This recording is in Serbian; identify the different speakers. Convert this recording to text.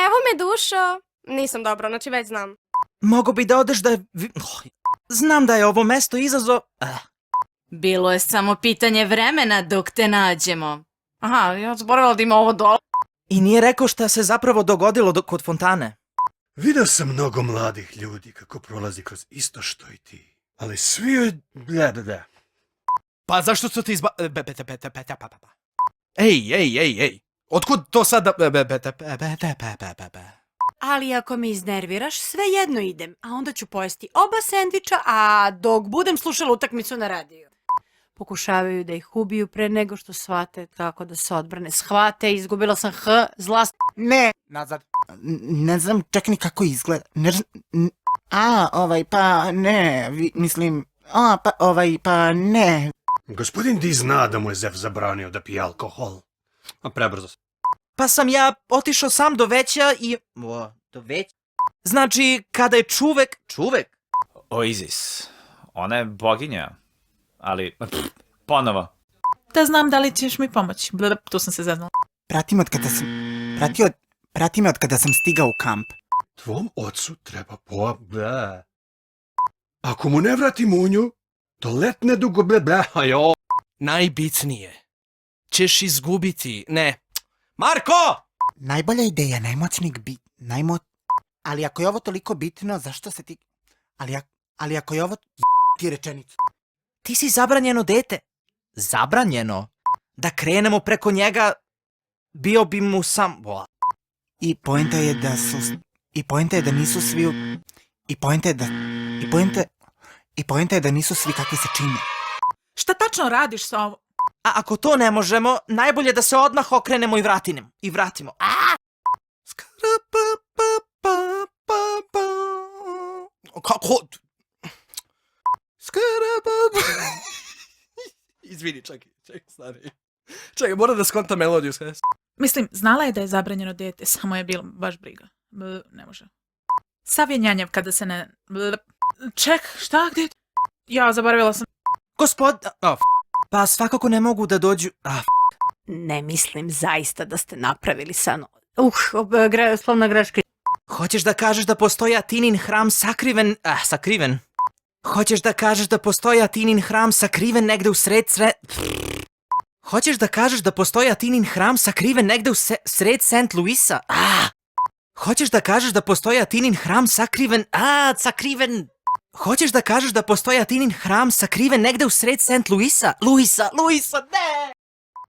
Speaker 1: Evo me dušo. Nisam dobro, znači već znam.
Speaker 2: Mogu bi da odeš da... Znam da je ovo mesto izazov...
Speaker 3: Bilo je samo pitanje vremena dok te nađemo. Aha, ja zaboravila da ima ovo dole.
Speaker 2: I nije rekao šta se zapravo dogodilo kod fontane.
Speaker 4: Video sam mnogo mladih ljudi kako prolazi kroz isto što i ti. Ali svi je...
Speaker 5: Pa zašto su ti Ej. Otkud to sad...
Speaker 6: Ali ako me iznerviraš, svejedno idem, a onda ću pojesti oba sendviča, a dok budem slušala utakmicu na radiju. Pokušavaju da ih ubiju pre nego što shvate kako da se odbrane. Shvate, izgubila sam
Speaker 7: Ne, nazad. Ne znam čak ni kako izgleda. Pa ne, mislim, pa ne.
Speaker 4: Gospodin Di zna da mu je Zef zabranio da pije alkohol. A prebrzo sam.
Speaker 2: Pa sam ja otišao sam do veća i... Do veća? Znači, kada je čuvek...
Speaker 8: O Isis, ona je boginja, ali ponovo.
Speaker 9: Da znam da li ćeš mi pomoći. Tu sam se zeznula.
Speaker 7: Prati me od kada sam stigao u kamp.
Speaker 4: Tvom ocu treba Ako mu ne vrati munju, to letne dugo ajo.
Speaker 5: Najbitnije. Ćeš izgubiti, ne. Marko!
Speaker 7: Najbolja ideja, najmoćnik Ali ako je ovo toliko bitno, zašto se ti... Ali ako je ovo... ti rečenicu.
Speaker 2: Ti si zabranjeno dete. Zabranjeno? Da krenemo preko njega, bio bi mu sam...
Speaker 7: I poenta je da su... I poenta je da nisu svi... I poenta je da nisu svi kakvi se čine.
Speaker 9: Šta tačno radiš sa ovo?
Speaker 2: A ako to ne možemo, najbolje da se odmah okrenemo i vratimo.
Speaker 5: Kako? Izvini, čekaj, stari. Čekaj, moram da skontam melodiju.
Speaker 9: Mislim, znala je da je zabranjeno dete, samo je bilo baš briga. Ne može. Sav je njanjav kada se ne... Ček, šta, gdje? Ja, zaboravila sam.
Speaker 2: Pa svakako ne mogu da dođu...
Speaker 6: Ne mislim zaista da ste napravili slovna greška.
Speaker 2: Hoćeš da kažeš da postoji Atinin hram sakriven? Hoćeš da kažeš da postoji Atinin hram sakriven negde u Hoćeš da kažeš da postoji Atinin hram sakriven negde u sred St. Louisa? Hoćeš da kažeš da postoji Atinin hram sakriven... Hoćeš da kažeš da postoji Atinin hram sakriven negde u sred St. Louisa? Luisa, ne!